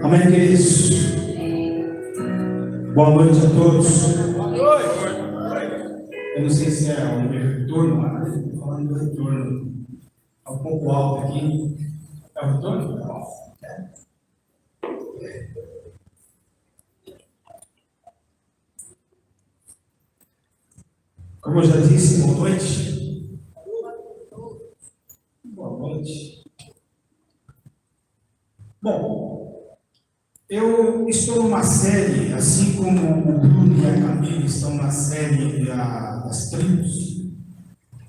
Amém, queridos? Boa noite a todos. Boa noite. Eu não sei se é o meu retorno, mas estou falando do retorno. Está um pouco alto aqui. É o retorno? Como eu já disse, boa noite. Boa noite. Bom, eu estou numa série, assim como o Bruno e a Camila estão na série das tribos,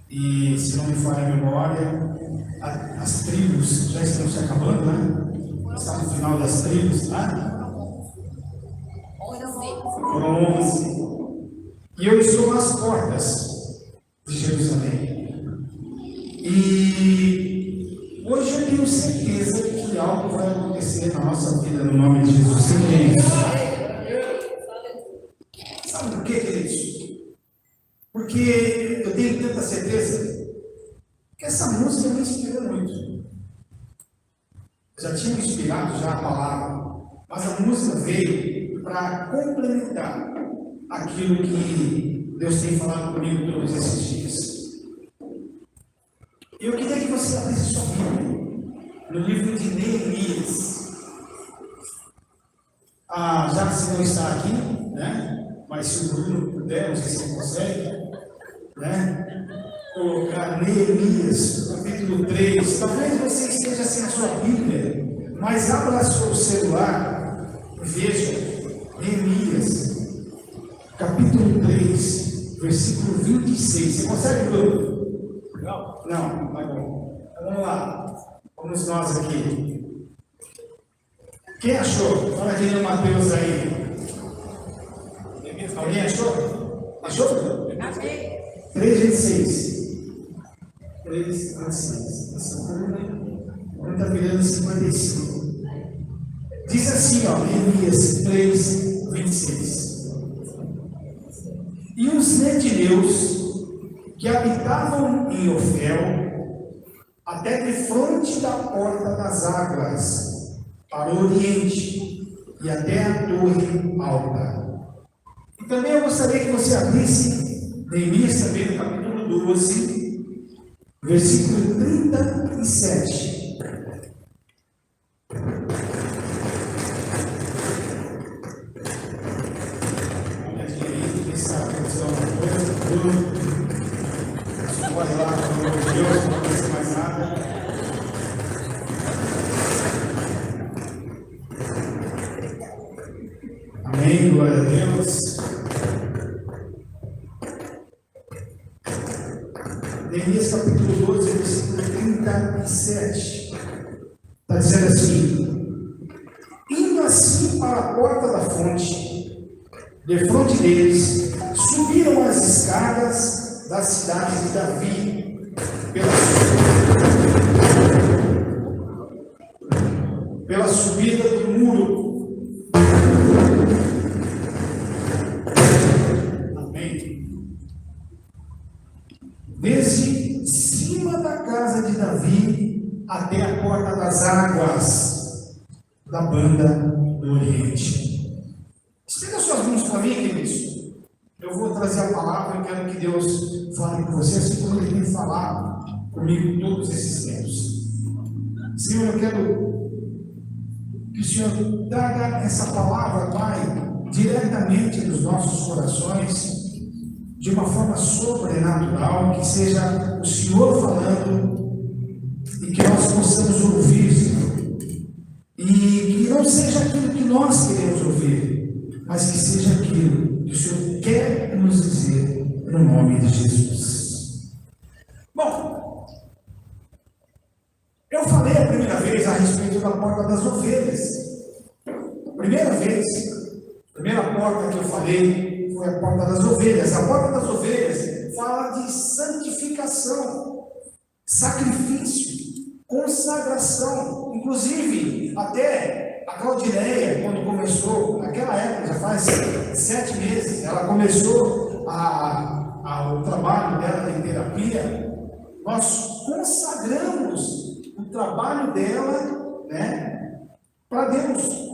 e se não me falha a memória, as tribos já estão se acabando, né? Está no final das tribos, tá? Foram 11. E eu estou nas portas de Jerusalém. E hoje eu tenho certeza que algo vai acontecer na nossa vida, no nome de Jesus. Sabe por quê, queridos? Porque eu tenho tanta certeza que essa música me inspirou muito. Eu já tinha me inspirado já a palavra, mas a música veio para complementar aquilo que Deus tem falado comigo todos esses dias. Eu queria que você abrisse sua Bíblia no livro de Neemias. Já que você não está aqui, né? Mas se o Bruno puder, não sei se ele consegue, né? Colocar Neemias, capítulo 3. Talvez você esteja sem a sua Bíblia, mas abra seu celular e veja Neemias, capítulo 3, versículo 26. Você consegue, Bruno? Não, tá bom. Então vamos lá. Vamos nós aqui. Quem achou? Fala aqui no Mateus aí. Alguém achou? Achou? 3,26. 3,26. Agora está virando 55. Diz assim, ó, Neemias 3,26. E os netineus que habitavam em Ofel, até de fronte da porta das águas, para o oriente, e até a torre alta. E também eu gostaria que você abrisse Neemias também no capítulo 12, versículo 37. Olha direito, quem sabe acontecer alguma coisa. Pode lá, pelo amor de Deus, não acontece mais nada. Amém, glória a Deus. Neemias capítulo 12, versículo 37. Está dizendo assim: indo assim para a porta da fonte, de frente deles, subiram as escadas da cidade de Davi, pela subida do muro. Amém. Desde cima da casa de Davi até a porta das águas da banda do Oriente. Estenda suas mãos para mim, queridos. Eu vou trazer a palavra e quero que Deus fale com você, assim como Ele tem falado comigo todos esses tempos. Senhor, eu quero que o Senhor traga essa palavra, Pai, diretamente nos nossos corações, de uma forma sobrenatural, que seja o Senhor falando e que nós possamos ouvir, Senhor. E que não seja aquilo que nós queremos ouvir, mas que seja aquilo que o Senhor quer nos dizer, no nome de Jesus. Bom, eu falei a primeira vez a respeito da porta das ovelhas. Primeira porta que eu falei foi a porta das ovelhas. A porta das ovelhas fala de santificação, sacrifício, consagração. Inclusive, até a Claudineia, quando começou, naquela época, já faz 7 meses, ela começou o trabalho dela em terapia. Nós consagramos o trabalho dela, né, para Deus.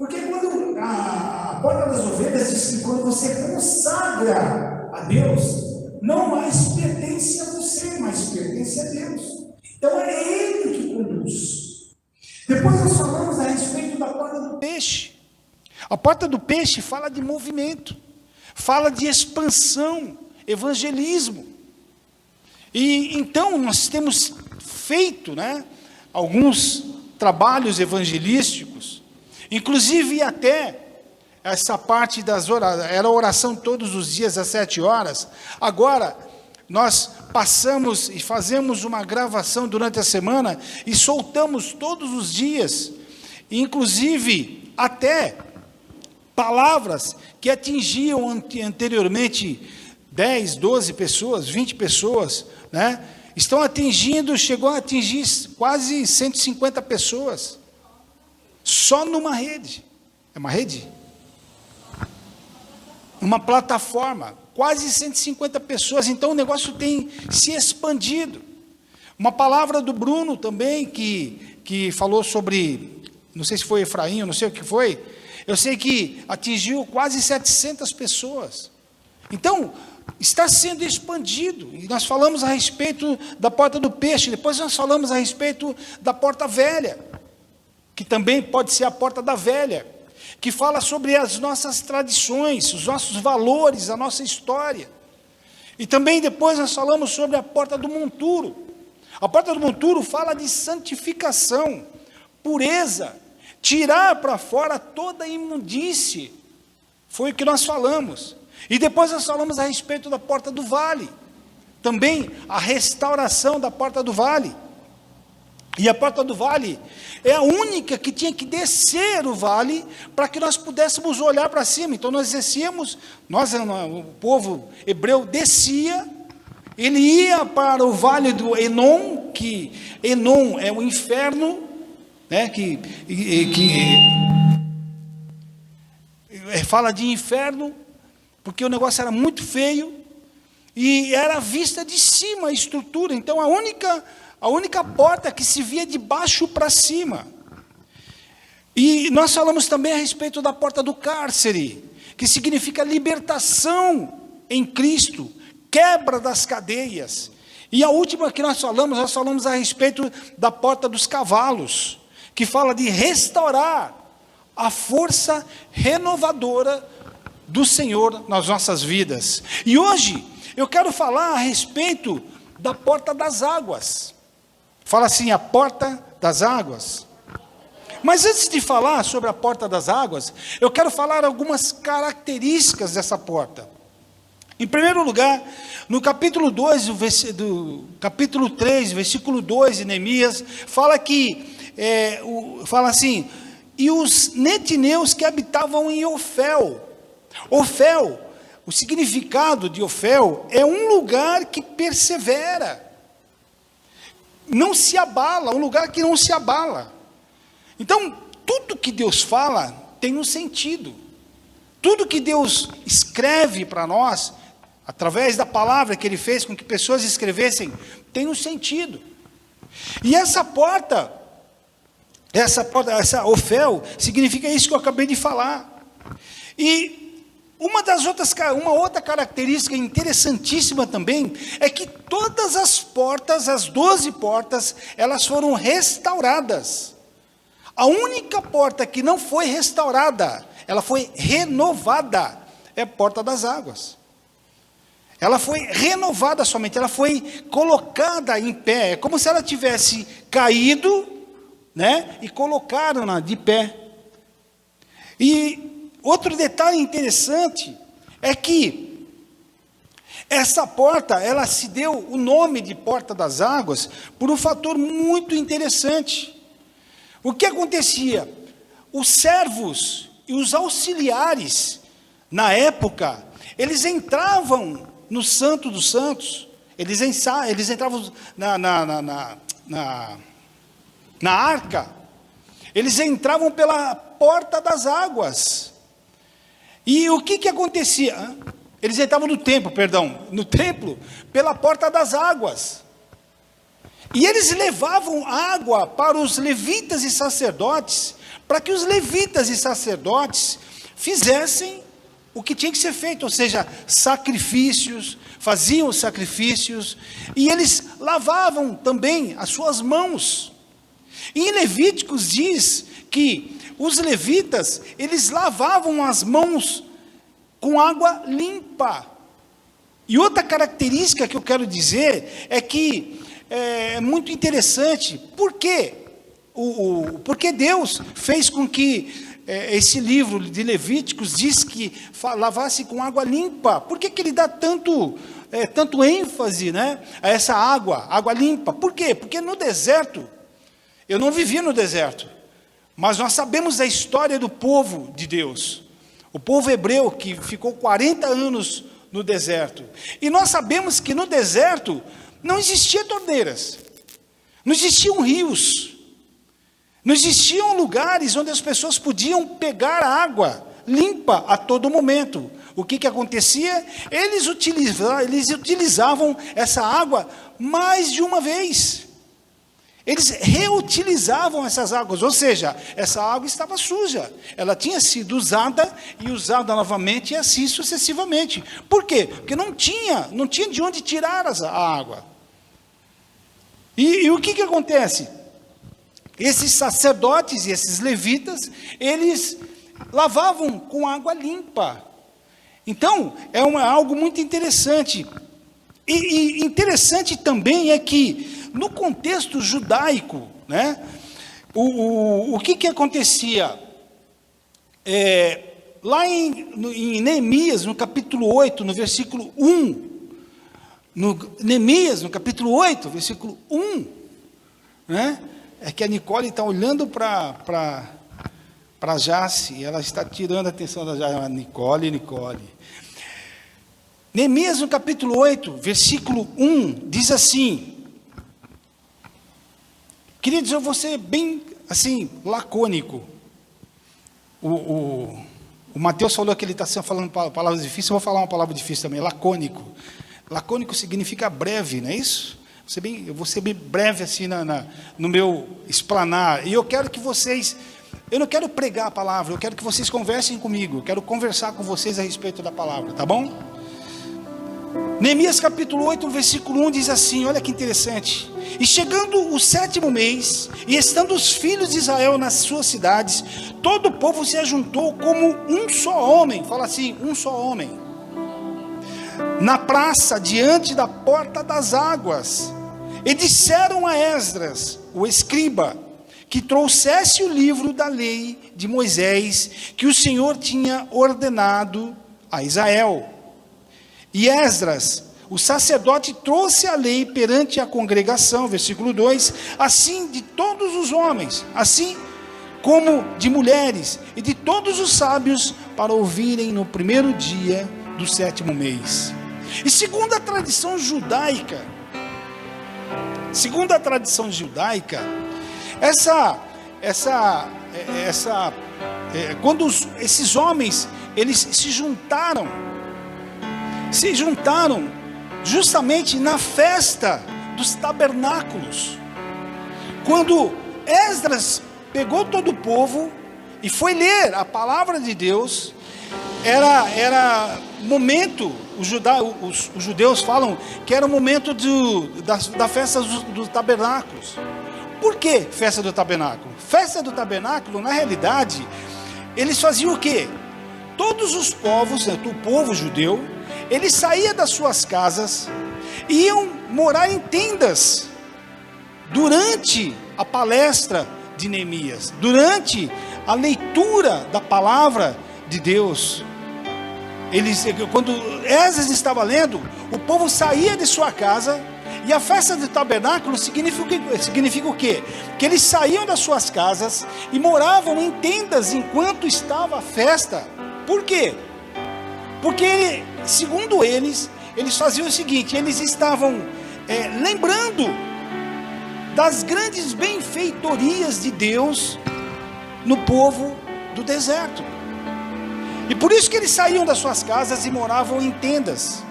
Porque quando a porta das ovelhas diz que quando você consagra a Deus, não mais pertence a você, mas pertence a Deus. Então é Ele que conduz. Depois nós falamos a respeito da porta do peixe. A porta do peixe fala de movimento, fala de expansão, evangelismo. E então nós temos feito, alguns trabalhos evangelísticos, inclusive até essa parte das orações, era oração todos os dias às 7 horas, agora nós passamos e fazemos uma gravação durante a semana e soltamos todos os dias, inclusive até palavras que atingiam anteriormente 10, 12 pessoas, 20 pessoas, estão atingindo, chegou a atingir quase 150 pessoas, só numa rede, é uma rede? Uma plataforma, quase 150 pessoas, então o negócio tem se expandido. Uma palavra do Bruno também, que falou sobre, não sei se foi Efraim, não sei o que foi, eu sei que atingiu quase 700 pessoas. Então, está sendo expandido, e nós falamos a respeito da porta do peixe, depois nós falamos a respeito da porta velha, que também pode ser a porta da velha, que fala sobre as nossas tradições, os nossos valores, a nossa história. E também depois nós falamos sobre a porta do monturo. A porta do monturo fala de santificação, pureza, tirar para fora toda a imundície. Foi o que nós falamos. E depois nós falamos a respeito da porta do vale. Também a restauração da porta do vale. E a porta do vale é a única que tinha que descer o vale para que nós pudéssemos olhar para cima. Então nós descíamos, o povo hebreu descia, ele ia para o vale do Enom, que Enom é o inferno, que fala de inferno, porque o negócio era muito feio, e era vista de cima a estrutura, então a única porta que se via de baixo para cima. E nós falamos também a respeito da porta do cárcere, que significa libertação em Cristo, quebra das cadeias. E a última que nós falamos a respeito da porta dos cavalos, que fala de restaurar a força renovadora do Senhor nas nossas vidas. E hoje eu quero falar a respeito da porta das águas. Fala assim, a porta das águas. Mas antes de falar sobre a porta das águas, eu quero falar algumas características dessa porta. Em primeiro lugar, no capítulo 2, capítulo 3, versículo 2 de Neemias, fala assim, e os netineus que habitavam em Ofel. Ofel, o significado de Ofel é um lugar que persevera. Não se abala, um lugar que não se abala. Então, tudo que Deus fala tem um sentido. Tudo que Deus escreve para nós, através da palavra que Ele fez com que pessoas escrevessem, tem um sentido. E essa Ofel, significa isso que eu acabei de falar. E uma outra característica interessantíssima também, é que todas as portas, as 12 portas, elas foram restauradas. A única porta que não foi restaurada, ela foi renovada, é a porta das águas. Ela foi renovada somente, ela foi colocada em pé, é como se ela tivesse caído, e colocaram-na de pé. E outro detalhe interessante é que essa porta, ela se deu o nome de porta das águas por um fator muito interessante. O que acontecia? Os servos e os auxiliares, na época, eles entravam no Santo dos Santos, eles entravam na arca, eles entravam pela porta das águas. E o que acontecia? Eles entravam no templo, pela porta das águas. E eles levavam água para os levitas e sacerdotes, para que os levitas e sacerdotes fizessem o que tinha que ser feito, ou seja, sacrifícios, faziam os sacrifícios, e eles lavavam também as suas mãos. E em Levíticos diz que os levitas, eles lavavam as mãos com água limpa. E outra característica que eu quero dizer é que é muito interessante. Por quê? Porque Deus fez com que esse livro de Levíticos diz que lavasse com água limpa? Por que Ele dá tanto ênfase, né, a essa água limpa? Por quê? Porque no deserto, eu não vivia no deserto, mas nós sabemos da história do povo de Deus, o povo hebreu que ficou 40 anos no deserto, e nós sabemos que no deserto não existiam torneiras, não existiam rios, não existiam lugares onde as pessoas podiam pegar água limpa a todo momento. O que acontecia? Eles utilizavam essa água mais de uma vez. Eles reutilizavam essas águas, ou seja, essa água estava suja. Ela tinha sido usada e usada novamente e assim sucessivamente. Por quê? Porque não tinha de onde tirar a água. E o que acontece? Esses sacerdotes e esses levitas, eles lavavam com água limpa. Então, algo muito interessante. E interessante também é que, no contexto judaico, né, o que acontecia? Lá em Neemias, no capítulo 8, no versículo 1, Neemias, no capítulo 8, versículo 1, né? É que a Nicole está olhando para Jace, ela está tirando a atenção da Jace. Nicole. Neemias, no capítulo 8, versículo 1, diz assim, queridos, eu vou ser bem, assim, lacônico. O Mateus falou que ele está falando palavras difíceis, eu vou falar uma palavra difícil também, lacônico. Lacônico significa breve, não é isso? Eu vou ser bem breve assim no meu explanar. E eu quero que vocês, eu não quero pregar a palavra, eu quero que vocês conversem comigo, eu quero conversar com vocês a respeito da palavra, tá bom? Neemias capítulo 8, versículo 1 diz assim, olha que interessante. E chegando o 7º mês, e estando os filhos de Israel nas suas cidades, todo o povo se ajuntou como um só homem, fala assim, um só homem, na praça, diante da porta das águas, e disseram a Esdras, o escriba, que trouxesse o livro da lei de Moisés, que o Senhor tinha ordenado a Israel. E Esdras, o sacerdote, trouxe a lei perante a congregação, versículo 2, assim de todos os homens, assim como de mulheres, e de todos os sábios, para ouvirem no primeiro dia do 7º mês. E segundo a tradição judaica, quando esses homens, eles se juntaram justamente na festa dos tabernáculos, quando Esdras pegou todo o povo e foi ler a palavra de Deus. Era momento, os judeus falam que era o momento da festa dos tabernáculos. Por que festa do tabernáculo? Festa do tabernáculo, na realidade, eles faziam o quê? Todos os povos, né, o povo judeu, eles saíam das suas casas, iam morar em tendas, durante a palestra de Neemias, durante a leitura da palavra de Deus. Quando Esdras estava lendo, o povo saía de sua casa, e a festa do tabernáculo significa o quê? Que eles saíam das suas casas e moravam em tendas enquanto estava a festa. Por quê? Porque, segundo eles faziam o seguinte, eles estavam lembrando das grandes benfeitorias de Deus no povo do deserto. E por isso que eles saíam das suas casas e moravam em tendas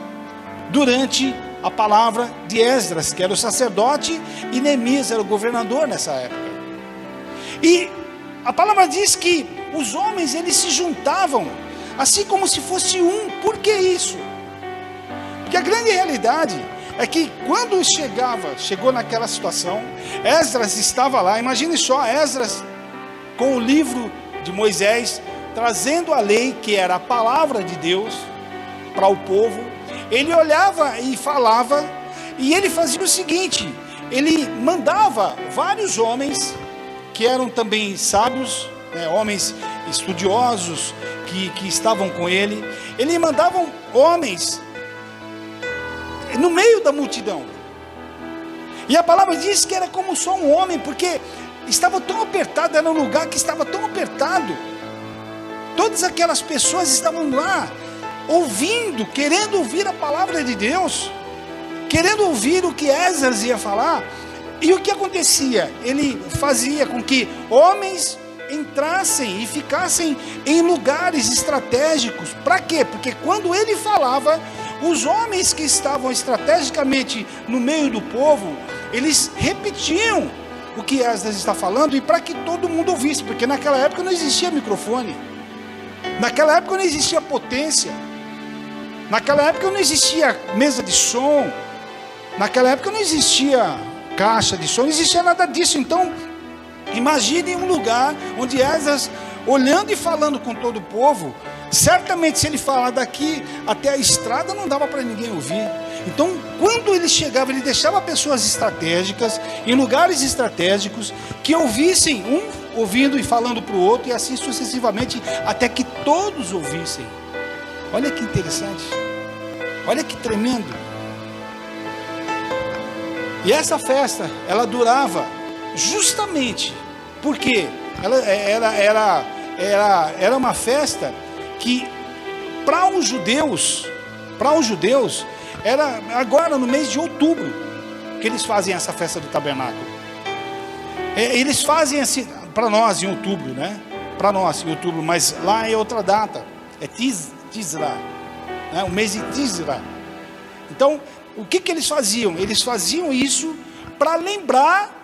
durante a palavra de Esdras, que era o sacerdote, e Neemias era o governador nessa época. E a palavra diz que os homens, eles se juntavam, assim como se fosse um. Por que isso? Porque a grande realidade é que quando chegou naquela situação, Esdras estava lá, imagine só, Esdras com o livro de Moisés, trazendo a lei, que era a palavra de Deus, para o povo. Ele olhava e falava, e ele fazia o seguinte, ele mandava vários homens, que eram também sábios, né, homens estudiosos, que estavam com ele, ele mandava homens no meio da multidão, e a palavra diz que era como só um homem, porque estava tão apertado, era um lugar que estava tão apertado, todas aquelas pessoas estavam lá, ouvindo, querendo ouvir a palavra de Deus, querendo ouvir o que Esdras ia falar. E o que acontecia? Ele fazia com que homens entrassem e ficassem em lugares estratégicos. Para quê? Porque quando ele falava, os homens que estavam estrategicamente no meio do povo, eles repetiam o que Esdras está falando, e para que todo mundo ouvisse, porque naquela época não existia microfone, naquela época não existia potência, naquela época não existia mesa de som, naquela época não existia caixa de som, não existia nada disso. Então imagine um lugar onde Esdras, olhando e falando com todo o povo, certamente se ele falar daqui até a estrada, não dava para ninguém ouvir. Então quando ele chegava, ele deixava pessoas estratégicas, em lugares estratégicos, que ouvissem, um ouvindo e falando para o outro, e assim sucessivamente, até que todos ouvissem. Olha que interessante, olha que tremendo. E essa festa, ela durava justamente porque ela era uma festa que para os judeus era agora no mês de outubro que eles fazem essa festa do tabernáculo. Eles fazem assim para nós em outubro, né? Para nós em outubro, mas lá é outra data, é Tisra, né? O mês de Tisra. Então o que eles faziam? Eles faziam isso para lembrar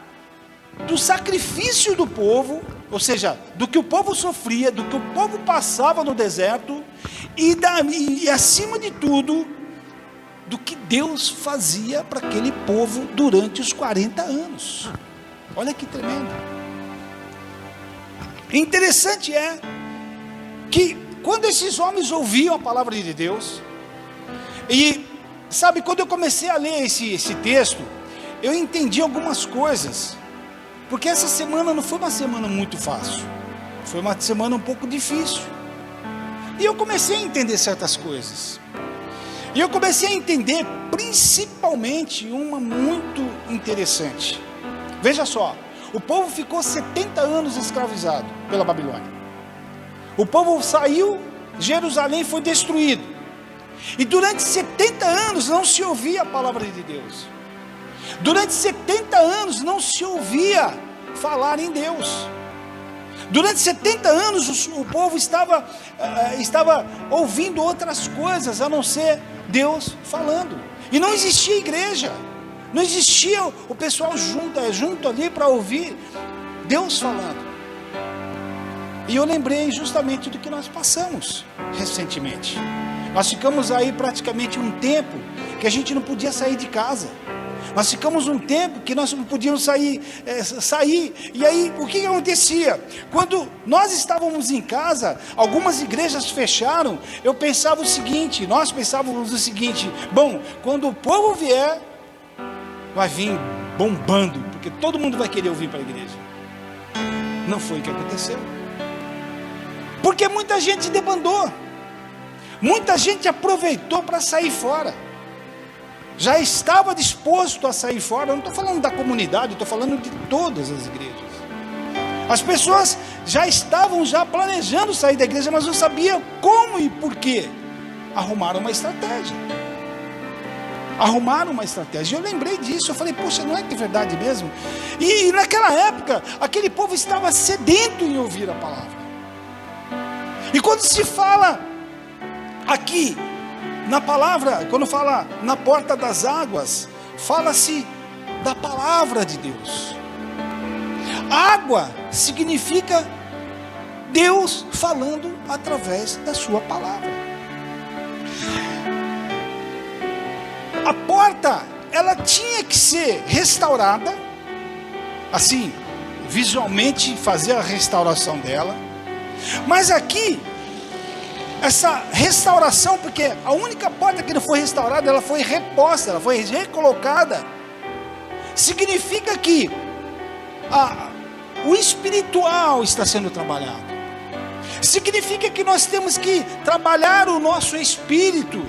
do sacrifício do povo, ou seja, do que o povo sofria, do que o povo passava no deserto, e acima de tudo, do que Deus fazia para aquele povo durante os 40 anos. Olha que tremendo. Interessante é que quando esses homens ouviam a palavra de Deus, e sabe, quando eu comecei a ler esse texto, eu entendi algumas coisas, porque essa semana não foi uma semana muito fácil, foi uma semana um pouco difícil, e eu comecei a entender certas coisas, e eu comecei a entender principalmente uma muito interessante. Veja só, o povo ficou 70 anos escravizado pela Babilônia, o povo saiu, Jerusalém foi destruído, e durante 70 anos não se ouvia a palavra de Deus. Durante 70 anos não se ouvia falar em Deus. Durante 70 anos o povo estava ouvindo outras coisas a não ser Deus falando. E não existia igreja. Não existia o pessoal junto ali para ouvir Deus falando. E eu lembrei justamente do que nós passamos recentemente. Nós ficamos aí praticamente um tempo que a gente não podia sair de casa. Nós ficamos um tempo que nós não podíamos sair. E aí, o que acontecia? Quando nós estávamos em casa, algumas igrejas fecharam, nós pensávamos o seguinte, bom, quando o povo vier, vai vir bombando, porque todo mundo vai querer ouvir para a igreja. Não foi o que aconteceu. Porque muita gente debandou. Muita gente aproveitou para sair fora. Já estava disposto a sair fora. Eu não estou falando da comunidade, estou falando de todas as igrejas. As pessoas já estavam planejando sair da igreja, mas não sabiam como e por quê. Arrumaram uma estratégia. E eu lembrei disso, eu falei, poxa, não é que é verdade mesmo? E naquela época, aquele povo estava sedento em ouvir a palavra. E quando se fala aqui Na palavra, quando fala na porta das águas, fala-se da palavra de Deus. Água significa Deus falando através da sua palavra. A porta, ela tinha que ser restaurada, assim, visualmente fazer a restauração dela. Mas aqui, essa restauração, porque a única porta que não foi restaurada, ela foi reposta, ela foi recolocada. Significa que o espiritual está sendo trabalhado. Significa que nós temos que trabalhar o nosso espírito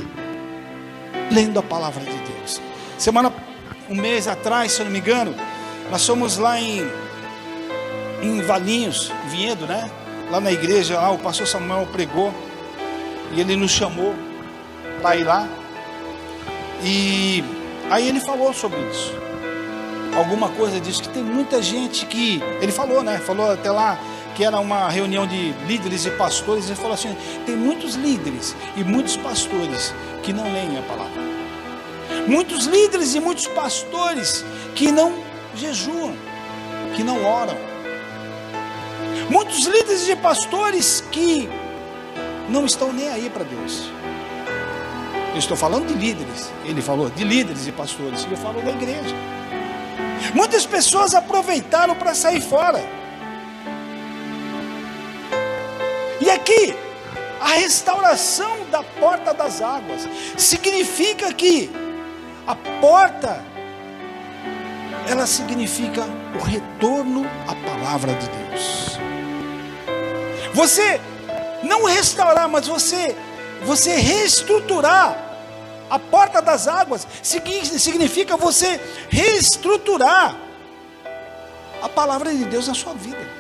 lendo a palavra de Deus. Um mês atrás, se eu não me engano, nós fomos lá em Valinhos, Vinhedo, né? Lá na igreja, o pastor Samuel pregou e ele nos chamou para ir lá. E aí ele falou sobre isso. Alguma coisa disso, que tem muita gente que... Ele falou, né? Falou até lá que era uma reunião de líderes e pastores. Ele falou assim, tem muitos líderes e muitos pastores que não leem a palavra. Muitos líderes e muitos pastores que não jejuam, que não oram. Muitos líderes e pastores que não estão nem aí para Deus. Eu estou falando de líderes. Ele falou de líderes e pastores. Ele falou da igreja. Muitas pessoas aproveitaram para sair fora. E aqui, a restauração da porta das águas significa que a porta, ela significa o retorno à palavra de Deus. Você não restaurar, mas você reestruturar a porta das águas significa você reestruturar a palavra de Deus na sua vida.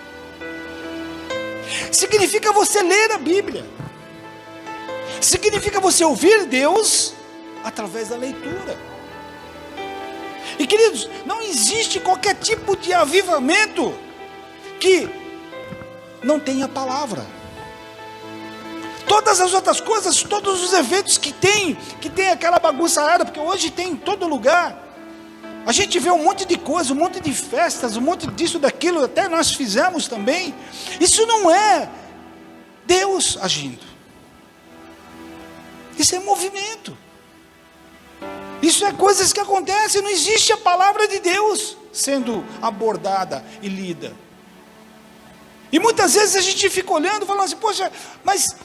Significa você ler a Bíblia. Significa você ouvir Deus através da leitura. E queridos, não existe qualquer tipo de avivamento que não tenha palavra. Todas as outras coisas, todos os eventos que tem aquela bagunçada, porque hoje tem em todo lugar. A gente vê um monte de coisa, um monte de festas, um monte disso, daquilo, até nós fizemos também. Isso não é Deus agindo. Isso é movimento. Isso é coisas que acontecem, não existe a palavra de Deus sendo abordada e lida. E muitas vezes a gente fica olhando, falando assim, poxa, mas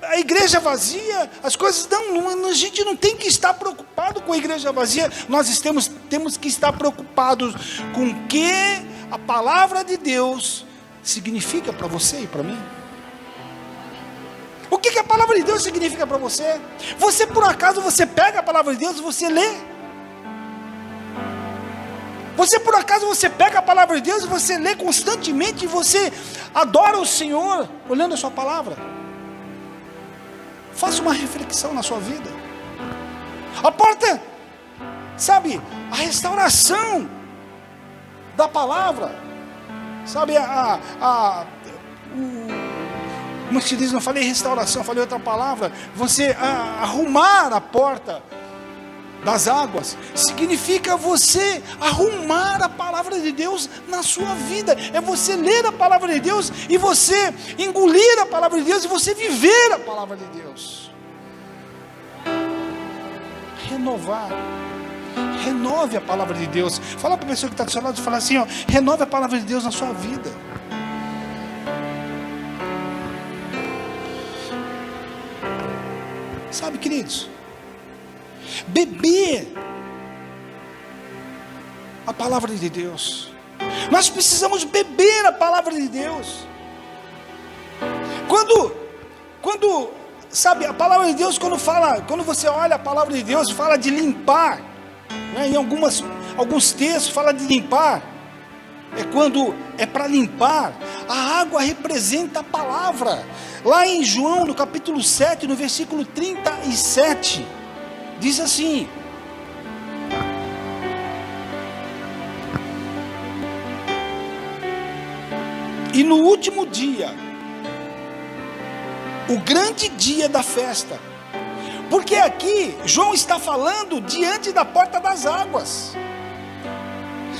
a igreja vazia, as coisas a gente não tem que estar preocupado com a igreja vazia, nós temos que estar preocupados com o que a palavra de Deus significa para você e para mim. O que a palavra de Deus significa para você? Você por acaso, você pega a palavra de Deus e você lê? Você por acaso, você pega a palavra de Deus e você lê constantemente e você adora o Senhor olhando a sua palavra? Faça uma reflexão na sua vida. A porta, sabe, a restauração da palavra, sabe, como se diz, não falei restauração, falei outra palavra, você arrumar a porta das águas, significa você arrumar a palavra de Deus na sua vida, é você ler a palavra de Deus, e você engolir a palavra de Deus, e você viver a palavra de Deus. Renovar, renove a palavra de Deus. Fala para a pessoa que está do seu lado, fala assim, ó, renove a palavra de Deus na sua vida. Sabe, queridos, beber a palavra de Deus, nós precisamos beber a palavra de Deus. Quando sabe, a palavra de Deus, quando você olha a palavra de Deus, fala de limpar, né? Em alguns textos fala de limpar, quando é para limpar. A água representa a palavra. Lá em João, no capítulo 7, no versículo 37, diz assim: e no último dia, o grande dia da festa, Porque aqui João está falando diante da porta das águas.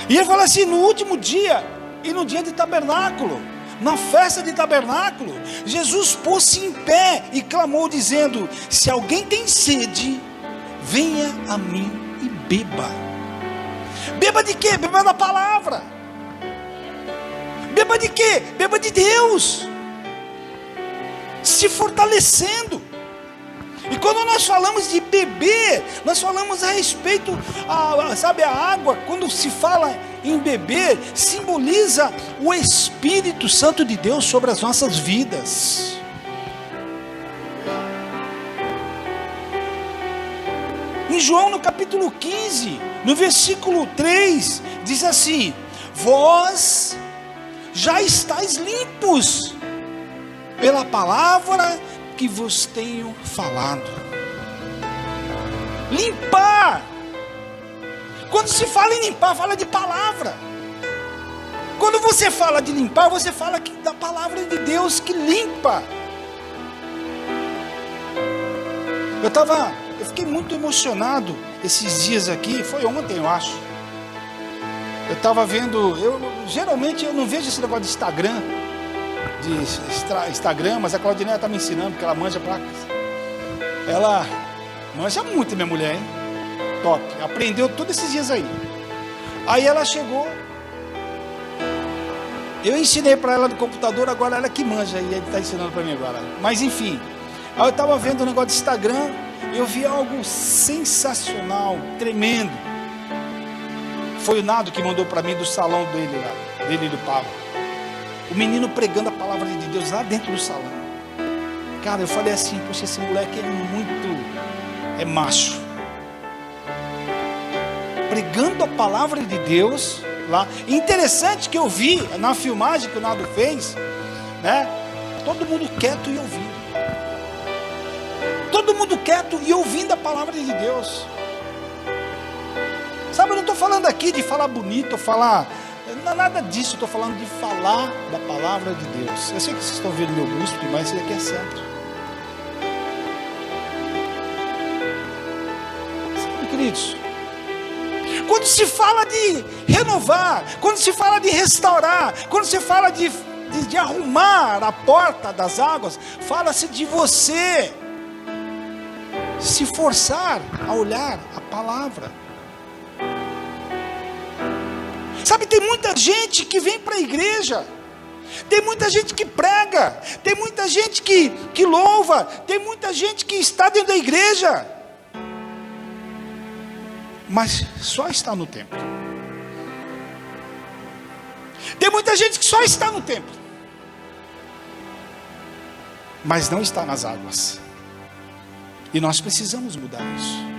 E ele fala assim: no último dia e no dia de tabernáculo, na festa de tabernáculo, Jesus pôs-se em pé e clamou dizendo: se alguém tem sede, venha a mim e beba. Beba de quê? Beba da palavra. Beba de quê? Beba de Deus. Se fortalecendo. E quando nós falamos de beber, nós falamos a respeito, sabe, a água, quando se fala em beber, simboliza o Espírito Santo de Deus sobre as nossas vidas. Em João, no capítulo 15, no versículo 3, diz assim: vós já estáis limpos pela palavra que vos tenho falado. Limpar. Quando se fala em limpar, fala de palavra. Quando você fala de limpar, você fala da palavra de Deus que limpa. Eu fiquei muito emocionado esses dias aqui, foi ontem eu acho. Eu estava vendo, geralmente eu não vejo esse negócio de Instagram, mas a Claudineia está me ensinando, porque ela manja pra... Ela manja muito, minha mulher, hein? Top, aprendeu todos esses dias aí. Aí ela chegou, eu ensinei para ela do computador, agora ela que manja, e ele está ensinando para mim agora. Mas enfim, aí eu estava vendo o negócio de Instagram, eu vi algo sensacional, tremendo. Foi o Nado que mandou para mim do salão dele lá, dele e do Pablo. O menino pregando a palavra de Deus lá dentro do salão. Cara, eu falei assim: poxa, esse moleque é macho. Pregando a palavra de Deus lá. Interessante que eu vi na filmagem que o Nado fez, né? Todo mundo quieto e ouvindo. Todo mundo quieto e ouvindo a palavra de Deus. Sabe, eu não estou falando aqui de falar bonito, falar... Não é nada disso, eu estou falando de falar da palavra de Deus. Eu sei que vocês estão vendo meu busto, mas isso aqui é certo. Sabe, queridos? Quando se fala de renovar, quando se fala de restaurar, quando se fala de arrumar a porta das águas, fala-se de você se forçar a olhar a palavra. Sabe, tem muita gente que vem para a igreja, tem muita gente que prega, tem muita gente que louva, tem muita gente que está dentro da igreja, mas só está no templo. Tem muita gente que só está no templo, mas não está nas águas. E nós precisamos mudar isso.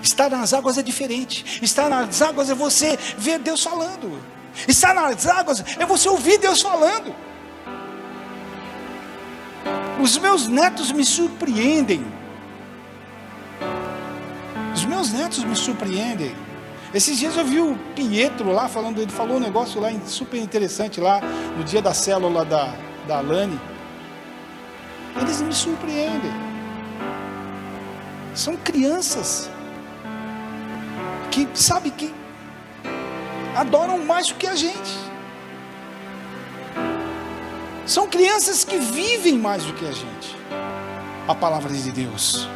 Estar nas águas é diferente. Estar nas águas é você ver Deus falando. Estar nas águas é você ouvir Deus falando. Os meus netos me surpreendem. Os meus netos me surpreendem. Esses dias eu vi o Pietro lá falando, ele falou um negócio lá super interessante lá, no dia da célula da Lani. Eles me surpreendem. São crianças que, sabe, que adoram mais do que a gente. São crianças que vivem mais do que a gente a palavra de Deus.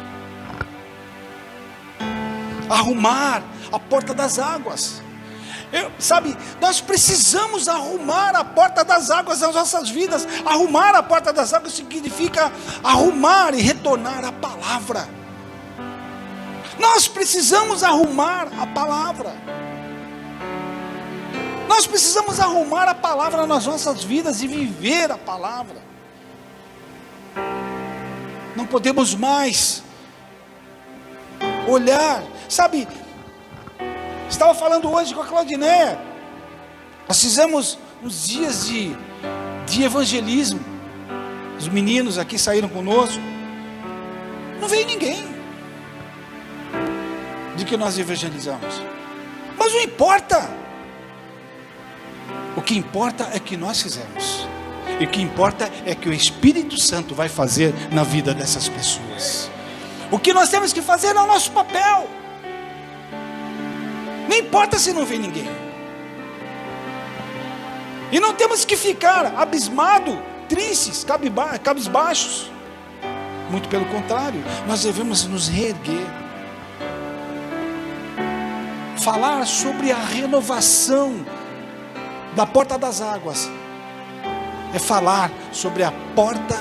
Arrumar a porta das águas. Sabe, nós precisamos arrumar a porta das águas nas nossas vidas. Arrumar a porta das águas significa arrumar e retornar a palavra. Nós precisamos arrumar a palavra. Nós precisamos arrumar a palavra nas nossas vidas e viver a palavra. Não podemos mais olhar, sabe, estava falando hoje com a Claudineia, nós fizemos uns dias de evangelismo, os meninos aqui saíram conosco, não veio ninguém de que nós evangelizamos, mas não importa, o que importa é que nós fizemos, e o que importa é que o Espírito Santo vai fazer na vida dessas pessoas. O que nós temos que fazer é o nosso papel. Não importa se não vem ninguém. E não temos que ficar abismados, tristes, cabisbaixos. Muito pelo contrário, nós devemos nos reerguer. Falar sobre a renovação da porta das águas é falar sobre a porta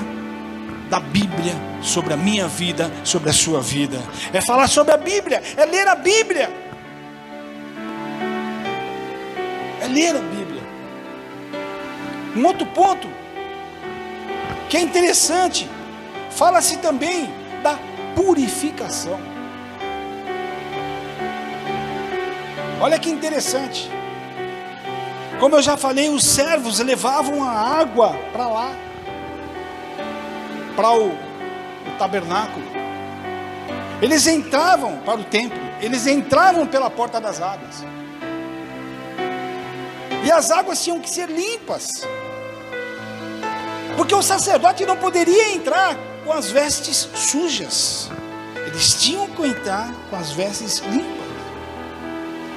da Bíblia, sobre a minha vida, sobre a sua vida. É falar sobre a Bíblia, é ler a Bíblia. É ler a Bíblia. Um outro ponto que é interessante, fala-se também da purificação. Olha que interessante. Como eu já falei, os servos levavam a água para lá, para o tabernáculo. Eles entravam para o templo, eles entravam pela porta das águas. E as águas tinham que ser limpas, porque o sacerdote não poderia entrar com as vestes sujas. Eles tinham que entrar com as vestes limpas.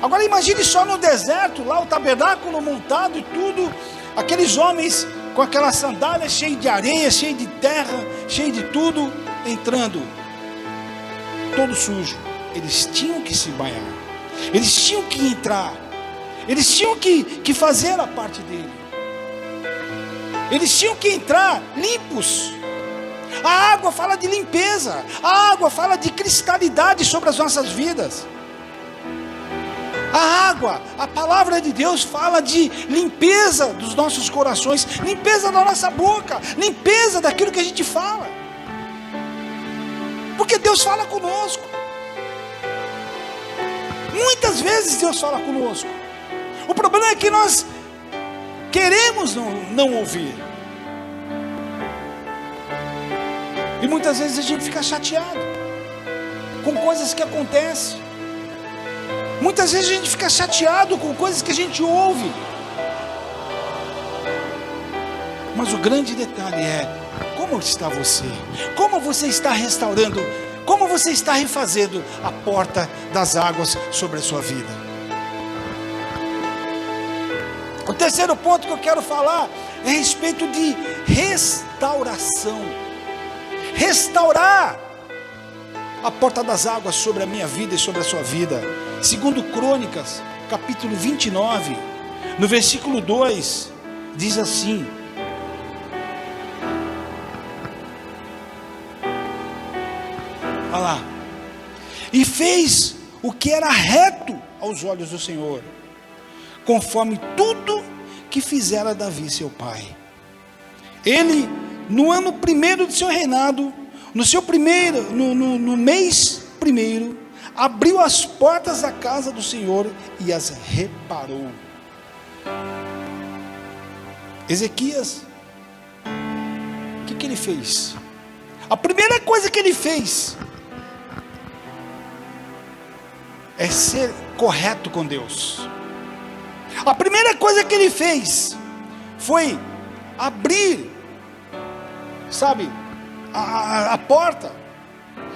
Agora imagine só no deserto, lá o tabernáculo montado e tudo, aqueles homens com aquelas sandálias cheias de areia, cheias de terra, cheias de tudo, entrando, todo sujo. Eles tinham que se banhar, eles tinham que entrar, eles tinham que fazer a parte dele, eles tinham que entrar limpos. A água fala de limpeza, a água fala de cristalidade sobre as nossas vidas. A água, a palavra de Deus fala de limpeza dos nossos corações, limpeza da nossa boca, limpeza daquilo que a gente fala. Porque Deus fala conosco. Muitas vezes Deus fala conosco. O problema é que nós queremos não ouvir. E muitas vezes a gente fica chateado com coisas que acontecem. Muitas vezes a gente fica chateado com coisas que a gente ouve. Mas o grande detalhe é: como está você? Como você está restaurando? Como você está refazendo a porta das águas sobre a sua vida? O terceiro ponto que eu quero falar é a respeito de restauração. Restaurar a porta das águas sobre a minha vida e sobre a sua vida. Segundo Crônicas, capítulo 29, no versículo 2, diz assim: olha lá, e fez o que era reto aos olhos do Senhor, conforme tudo que fizera Davi seu pai. Ele, no ano primeiro de seu reinado, no mês primeiro, abriu as portas da casa do Senhor e as reparou. Ezequias, o que ele fez? A primeira coisa que ele fez é ser correto com Deus. A primeira coisa que ele fez foi abrir, sabe, a porta,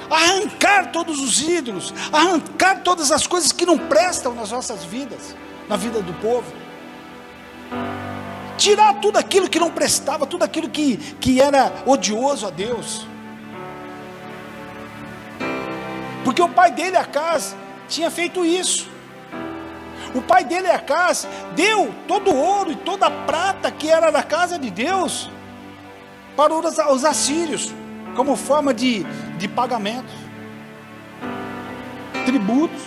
arrancar todos os ídolos, arrancar todas as coisas que não prestam nas nossas vidas, na vida do povo, tirar tudo aquilo que não prestava, tudo aquilo que era odioso a Deus. Porque o pai dele, Acaz, tinha feito isso. O pai dele, Acaz, deu todo o ouro e toda a prata que era da casa de Deus para os assírios, como forma de pagamento, tributos,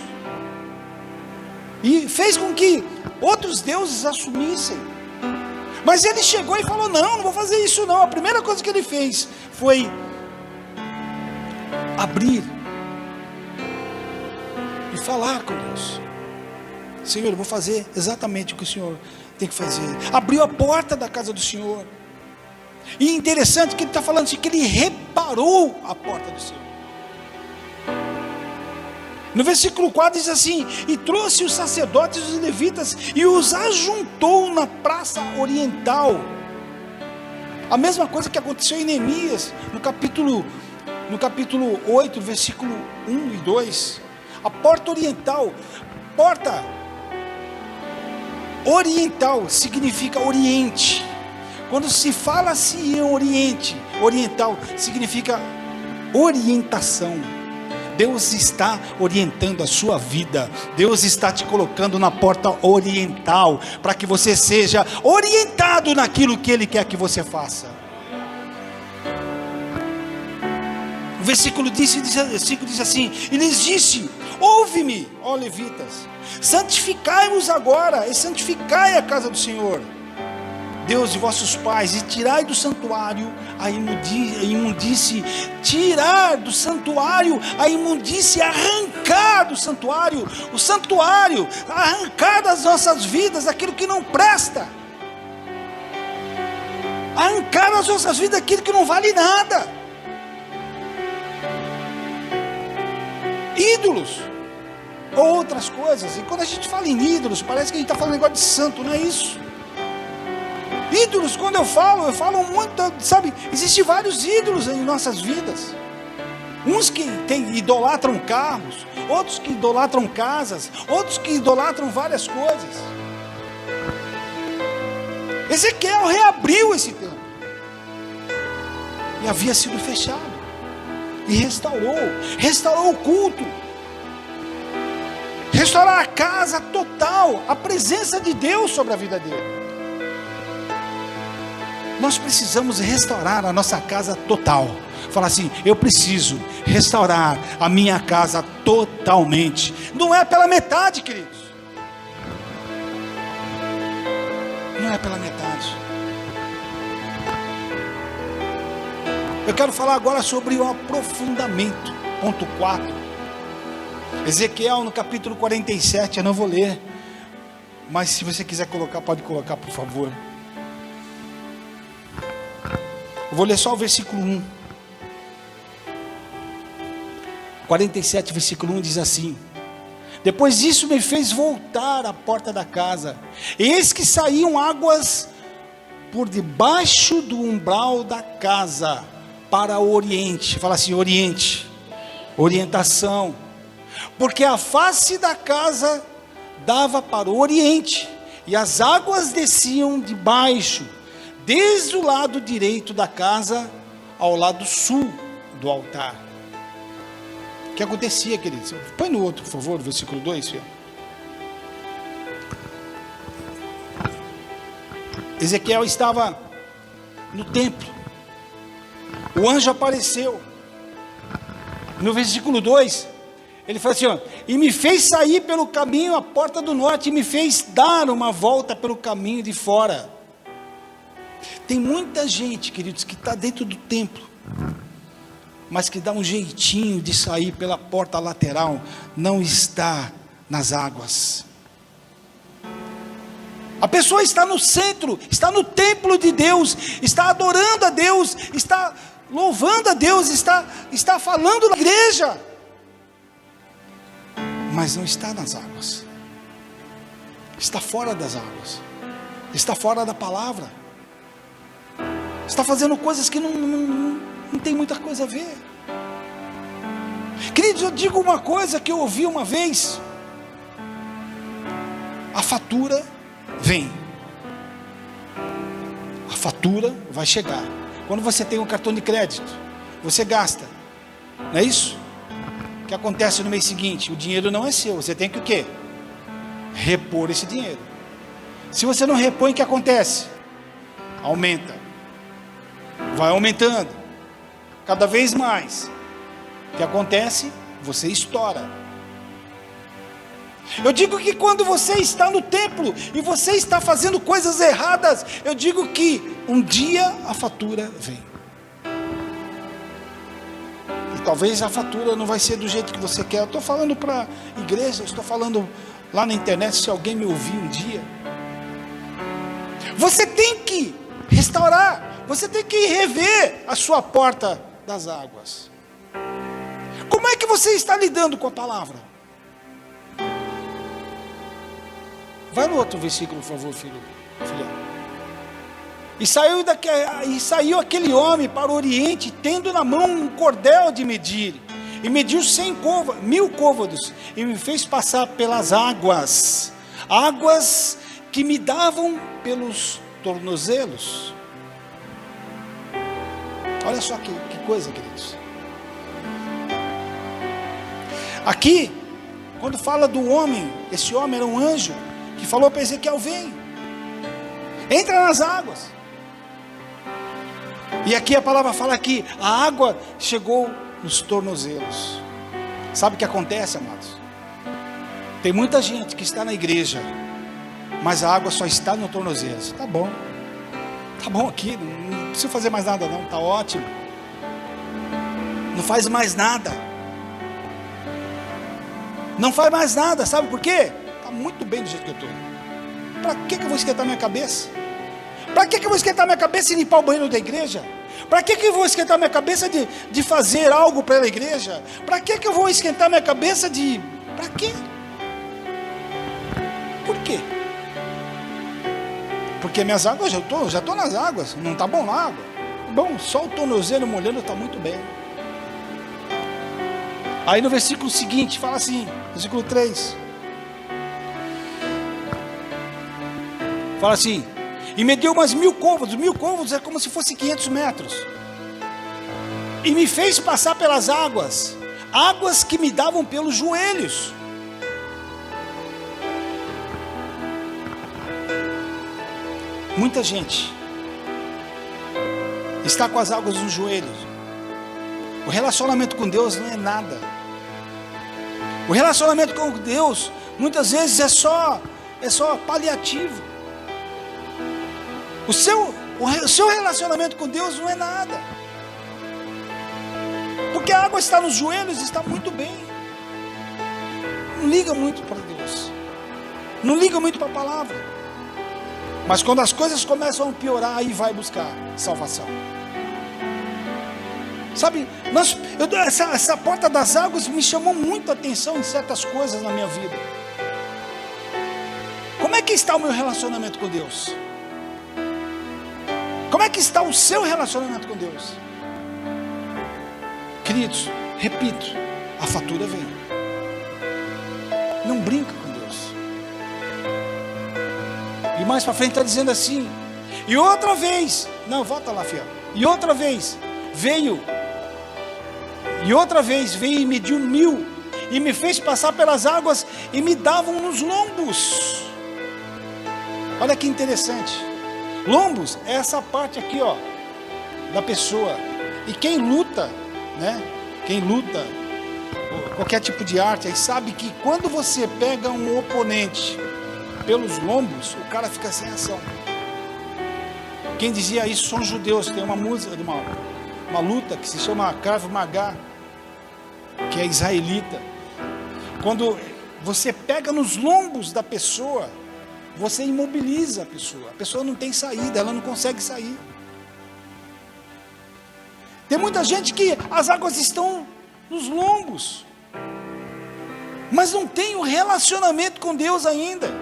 e fez com que outros deuses assumissem. Mas ele chegou e falou: não vou fazer isso não. A primeira coisa que ele fez foi abrir e falar com Deus: Senhor, eu vou fazer exatamente o que o Senhor tem que fazer. Abriu a porta da casa do Senhor. E interessante que ele está falando assim, que ele reparou a porta do Senhor. No versículo 4 diz assim: e trouxe os sacerdotes e os levitas e os ajuntou na praça oriental. A mesma coisa que aconteceu em Neemias, no capítulo no capítulo 8, versículo 1 e 2, a porta oriental significa oriente. Quando se fala assim em oriental, significa orientação. Deus está orientando a sua vida. Deus está te colocando na porta oriental, para que você seja orientado naquilo que Ele quer que você faça. O versículo 5 diz assim: e lhes disse: ouve-me, ó levitas, santificai-vos agora, e santificai a casa do Senhor, Deus de vossos pais, e tirai do santuário a imundície, tirar do santuário a imundície, arrancar do santuário, o santuário, arrancar das nossas vidas aquilo que não presta, arrancar das nossas vidas aquilo que não vale nada, ídolos, ou outras coisas. E quando a gente fala em ídolos, parece que a gente está falando negócio de santo, não é isso? Ídolos, quando eu falo muito, sabe, existem vários ídolos em nossas vidas. Uns que idolatram carros, outros que idolatram casas, outros que idolatram várias coisas. Ezequiel reabriu esse templo, e havia sido fechado, e restaurou o culto, restaurar a casa total, a presença de Deus sobre a vida dele. Nós precisamos restaurar a nossa casa total. Fala assim: eu preciso restaurar a minha casa totalmente. Não é pela metade, queridos. Não é pela metade. Eu quero falar agora sobre o aprofundamento. Ponto 4. Ezequiel no capítulo 47, eu não vou ler, mas se você quiser colocar, pode colocar, por favor. Eu vou ler só o versículo 1. 47, versículo 1 diz assim: depois disso me fez voltar à porta da casa, eis que saíam águas por debaixo do umbral da casa para o oriente. Fala assim: oriente, orientação, porque a face da casa dava para o oriente, e as águas desciam de baixo, desde o lado direito da casa ao lado sul do altar. O que acontecia, queridos? Põe no outro, por favor, versículo 2, filho. Ezequiel estava no templo, o anjo apareceu. No versículo 2, ele fala assim: ó, e me fez sair pelo caminho, a porta do norte, e me fez dar uma volta pelo caminho de fora. Tem muita gente, queridos, que está dentro do templo, mas que dá um jeitinho de sair pela porta lateral, não está nas águas. A pessoa está no centro, está no templo de Deus, está adorando a Deus, está louvando a Deus, está falando na igreja, mas não está nas águas, está fora das águas, está fora da palavra, está fazendo coisas que não tem muita coisa a ver. Queridos, eu digo uma coisa que eu ouvi uma vez: a fatura vem, a fatura vai chegar. Quando você tem um cartão de crédito, você gasta, não é isso? O que acontece no mês seguinte? O dinheiro não é seu, você tem que o quê? Repor esse dinheiro. Se você não repõe, o que acontece? Aumenta, vai aumentando, cada vez mais. O que acontece? Você estoura. Eu digo que quando você está no templo e você está fazendo coisas erradas, eu digo que um dia a fatura vem. E talvez a fatura não vai ser do jeito que você quer. Eu estou falando para a igreja, estou falando lá na internet, se alguém me ouvir um dia. Você tem que restaurar, você tem que rever a sua porta das águas. Como é que você está lidando com a palavra? Vai no outro versículo, por favor, filha. E saiu aquele homem para o oriente, tendo na mão um cordel de medir. E mediu 1000 côvados, e me fez passar pelas águas, águas que me davam pelos tornozelos. Olha só que coisa, queridos. Aqui, quando fala do homem, esse homem era um anjo, que falou para Ezequiel: vem, entra nas águas. E aqui a palavra fala que a água chegou nos tornozelos. Sabe o que acontece, amados? Tem muita gente que está na igreja, mas a água só está no tornozelo. Tá bom aqui, não preciso fazer mais nada não, tá ótimo. Não faz mais nada. Não faz mais nada, sabe por quê? Está muito bem do jeito que eu estou. Para que eu vou esquentar minha cabeça? Para que eu vou esquentar minha cabeça e limpar o banheiro da igreja? Para que eu vou esquentar minha cabeça de fazer algo pela igreja? Para que eu vou esquentar minha cabeça de... Para quê? Por quê? Porque minhas águas, já estou nas águas, não está bom na água. Bom, só o tornozelo molhando está muito bem. Aí no versículo seguinte, fala assim, versículo 3. Fala assim: e mediu umas 1000 côvados. 1000 côvados é como se fosse 500 metros. E me fez passar pelas águas, águas que me davam pelos joelhos. Muita gente está com as águas nos joelhos. O relacionamento com Deus não é nada. O relacionamento com Deus muitas vezes é só paliativo. O seu relacionamento com Deus não é nada. Porque a água está nos joelhos, está muito bem. Não liga muito para Deus. Não liga muito para a palavra. Mas quando as coisas começam a piorar, aí vai buscar salvação. Sabe, essa porta das águas me chamou muito a atenção em certas coisas na minha vida. Como é que está o meu relacionamento com Deus? Como é que está o seu relacionamento com Deus? Queridos, repito, a fatura vem. Não brinca com Deus. E mais para frente está dizendo assim: e outra vez, não, volta lá, fiel. E outra vez veio e mediu 1000, e me fez passar pelas águas, e me davam nos lombos. Olha que interessante. Lombos é essa parte aqui, ó, da pessoa. E quem luta, né? Quem luta qualquer tipo de arte, aí sabe que quando você pega um oponente pelos lombos, o cara fica sem ação. Quem dizia isso são os judeus. Tem uma música, uma luta que se chama Krav Maga, que é israelita. Quando você pega nos lombos da pessoa, você imobiliza a pessoa não tem saída, ela não consegue sair. Tem muita gente que as águas estão nos lombos, mas não tem um relacionamento com Deus ainda.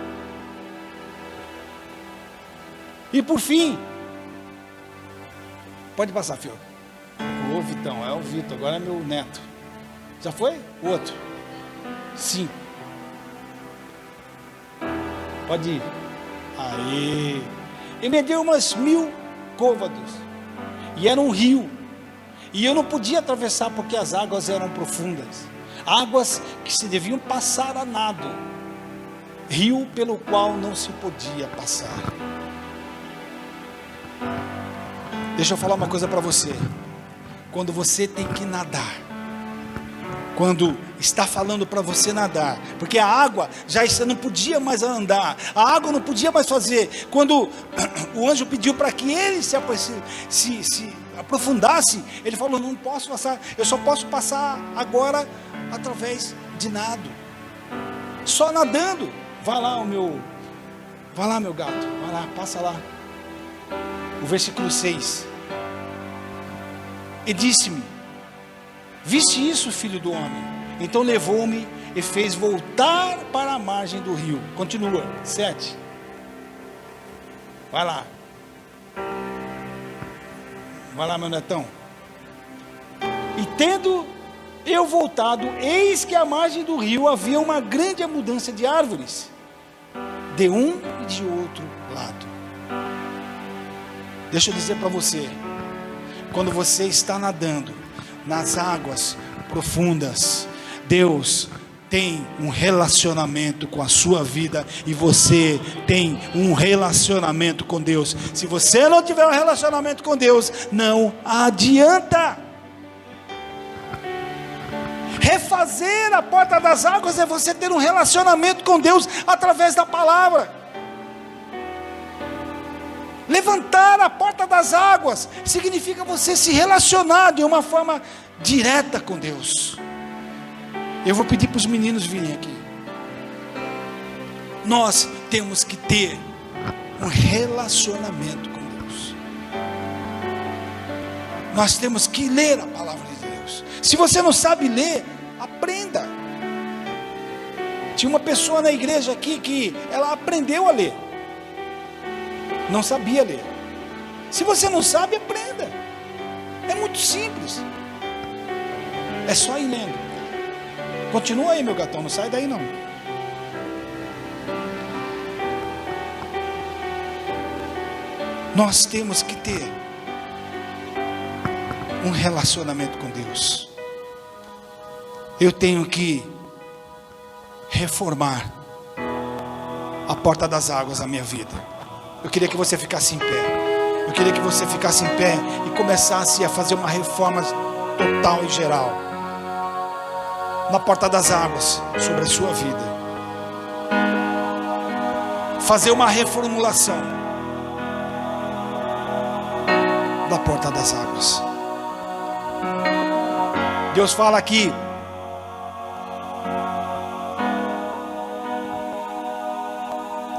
E por fim, pode passar, filho. Ô Vitão, é o Vitor, agora é meu neto. Já foi? O outro? Sim. Pode ir. Aí. E mediu umas 1000 côvados. E era um rio. E eu não podia atravessar porque as águas eram profundas. Águas que se deviam passar a nado. Rio pelo qual não se podia passar. Deixa eu falar uma coisa para você. Quando você tem que nadar, quando está falando para você nadar, porque a água já não podia mais andar, a água não podia mais fazer. Quando o anjo pediu para que ele se aprofundasse, ele falou: não posso passar, eu só posso passar agora através de nado, só nadando. Vai lá, meu gato, vai lá, passa lá. O versículo 6. E disse-me: viste isso, filho do homem? Então levou-me e fez voltar para a margem do rio. Continua, 7. Vai lá. Vai lá, meu netão. E tendo eu voltado, eis que à margem do rio havia uma grande abundância de árvores, de um e de outro lado. Deixa eu dizer para você, quando você está nadando nas águas profundas, Deus tem um relacionamento com a sua vida e você tem um relacionamento com Deus. Se você não tiver um relacionamento com Deus, não adianta. Refazer a porta das águas é você ter um relacionamento com Deus através da palavra. Levantar a porta das águas significa você se relacionar de uma forma direta com Deus. Eu vou pedir para os meninos virem aqui. Nós temos que ter um relacionamento com Deus. Nós temos que ler a palavra de Deus. Se você não sabe ler, aprenda. Tinha uma pessoa na igreja aqui que ela aprendeu a ler. Não sabia ler. Se você não sabe, aprenda. É muito simples. É só ir lendo. Continua aí, meu gatão, não sai daí não. Nós temos que ter um relacionamento com Deus. Eu tenho que reformar a porta das águas na minha vida. Eu queria que você ficasse em pé. Eu queria que você ficasse em pé e começasse a fazer uma reforma total e geral na porta das águas sobre a sua vida. Fazer uma reformulação da porta das águas. Deus fala aqui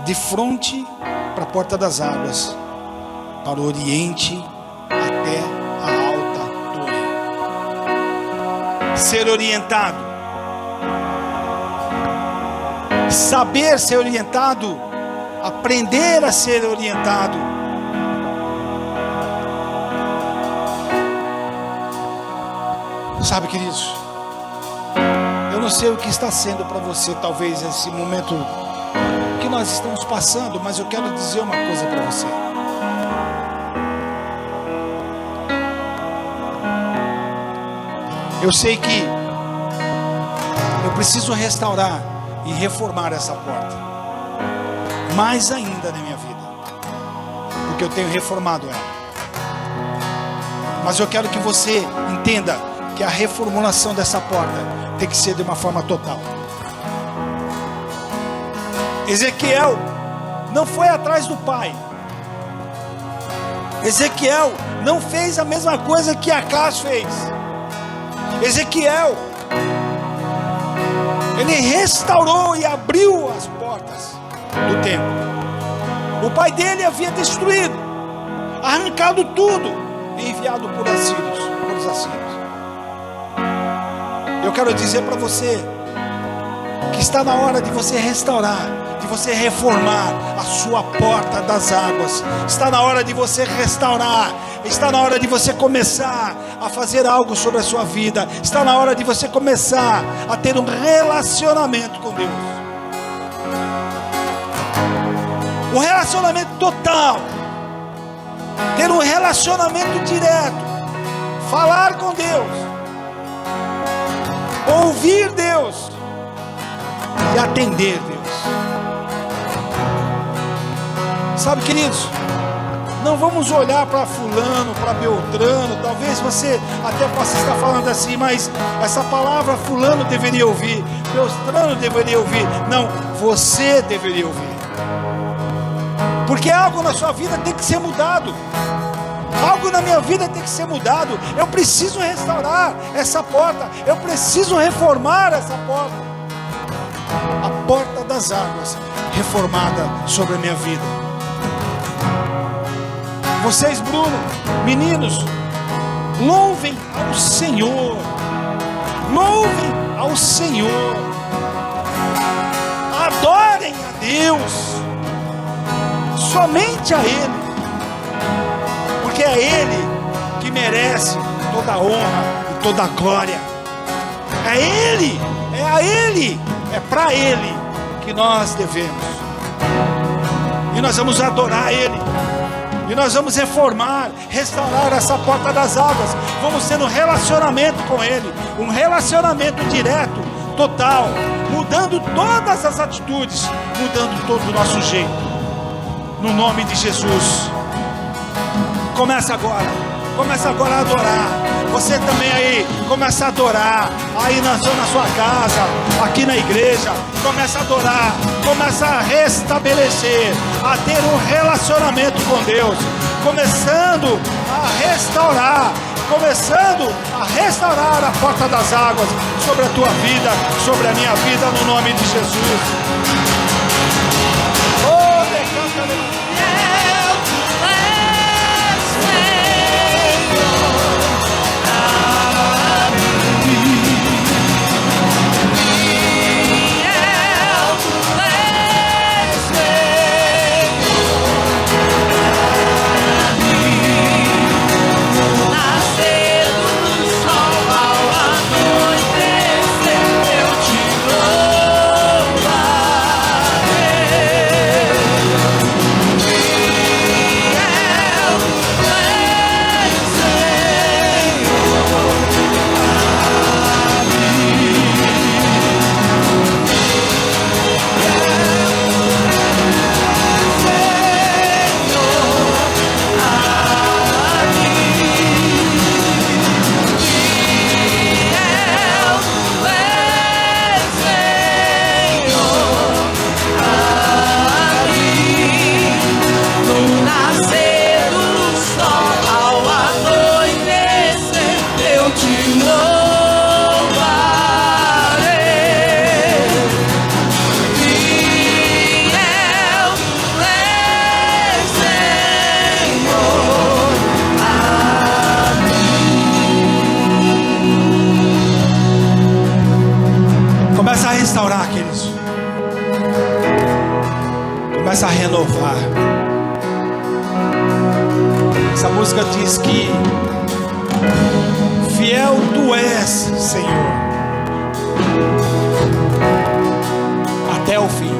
de frente para a porta das águas, para o oriente até a alta torre. Ser orientado. Saber ser orientado, aprender a ser orientado. Sabe, queridos, eu não sei o que está sendo para você, talvez esse momento que nós estamos passando, mas eu quero dizer uma coisa para você. Eu sei que eu preciso restaurar e reformar essa porta, mais ainda na minha vida, porque eu tenho reformado ela. Mas eu quero que você entenda que a reformulação dessa porta tem que ser de uma forma total. Ezequiel não foi atrás do pai. Ezequiel não fez a mesma coisa que Acás fez. Ezequiel, ele restaurou e abriu as portas do templo. O pai dele havia destruído, arrancado tudo e enviado por os assírios. Eu quero dizer para você que está na hora de você restaurar, de você reformar a sua porta das águas. Está na hora de você restaurar. Está na hora de você começar a fazer algo sobre a sua vida. Está na hora de você começar a ter um relacionamento com Deus. Um relacionamento total. Ter um relacionamento direto. Falar com Deus. Ouvir Deus. E atender Deus. Sabe, queridos, não vamos olhar para fulano, para Beltrano. Talvez você até possa estar falando assim, mas essa palavra fulano deveria ouvir, Beltrano deveria ouvir. Não, você deveria ouvir. Porque algo na sua vida tem que ser mudado. Algo na minha vida tem que ser mudado. Eu preciso restaurar essa porta. Eu preciso reformar essa porta. A porta das águas reformada sobre a minha vida. Vocês, Bruno, meninos, louvem ao Senhor. Louvem ao Senhor. Adorem a Deus. Somente a Ele. Porque é Ele que me merece toda a honra e toda a glória. É Ele, é a Ele, é para Ele que nós devemos. E nós vamos adorar Ele. E nós vamos reformar, restaurar essa porta das águas. Vamos ter um relacionamento com Ele, um relacionamento direto, total, mudando todas as atitudes, mudando todo o nosso jeito, no nome de Jesus. Começa agora a adorar. Você também aí, começa a adorar, aí na sua casa, aqui na igreja, começa a adorar, começa a restabelecer, a ter um relacionamento com Deus, começando a restaurar a porta das águas sobre a tua vida, sobre a minha vida, no nome de Jesus. Oh, decanta, aleluia. Começa a renovar. Essa música diz que fiel tu és, Senhor, até o fim.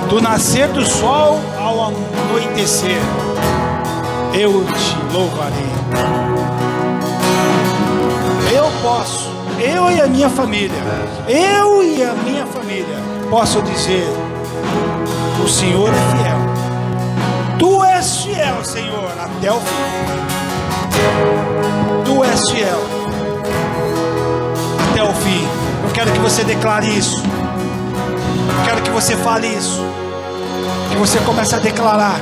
Do nascer do sol ao anoitecer, eu te louvarei. Eu e a minha família, posso dizer: o Senhor é fiel. Tu és fiel, Senhor, até o fim. Tu és fiel até o fim. Eu quero que você declare isso. Eu quero que você fale isso. Que você comece a declarar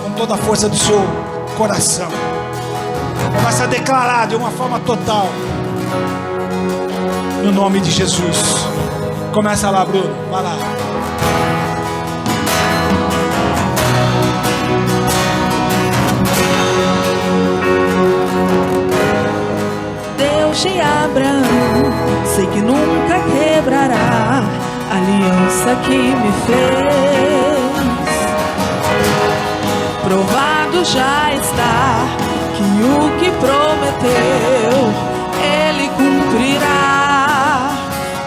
com toda a força do seu coração. Comece a declarar de uma forma total. No nome de Jesus. Começa lá, Bruno. Vai lá. Deus de Abraão, sei que nunca quebrará a aliança que me fez. Provado já está que o que prometeu Ele cumprirá.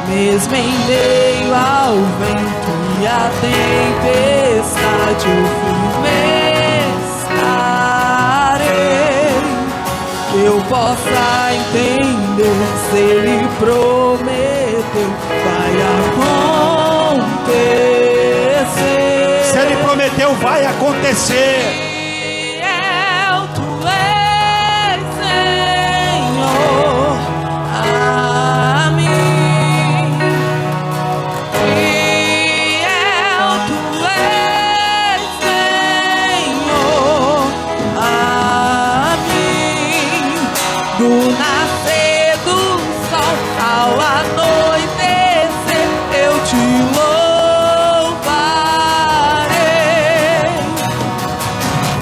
Mesmo em meio ao vento e à tempestade, eu firme estarei. Que eu possa entender, se Ele prometeu, vai acontecer. Se Ele prometeu, vai acontecer. Fiel tu és, Senhor, a mim. Fiel tu és, Senhor, a mim. Do nascer do sol ao anoitecer, eu te louvarei.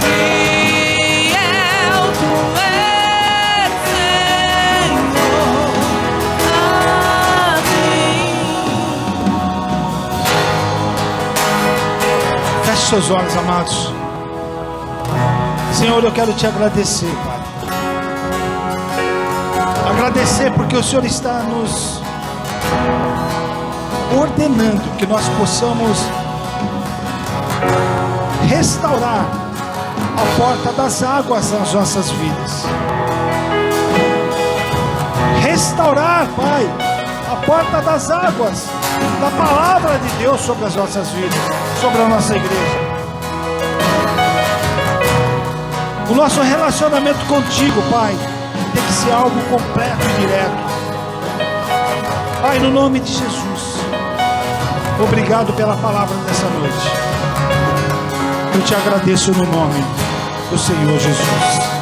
Fiel tu és, Senhor, a mim. Feche seus olhos, amados. Senhor, Senhor, eu quero te agradecer, Pai. Agradecer porque o Senhor está nos ordenando que nós possamos restaurar a porta das águas nas nossas vidas. Restaurar, Pai, a porta das águas da palavra de Deus sobre as nossas vidas, sobre a nossa igreja. O nosso relacionamento contigo, Pai, tem que ser algo completo e direto. Pai, no nome de Jesus, obrigado pela palavra dessa noite. Eu te agradeço no nome do Senhor Jesus.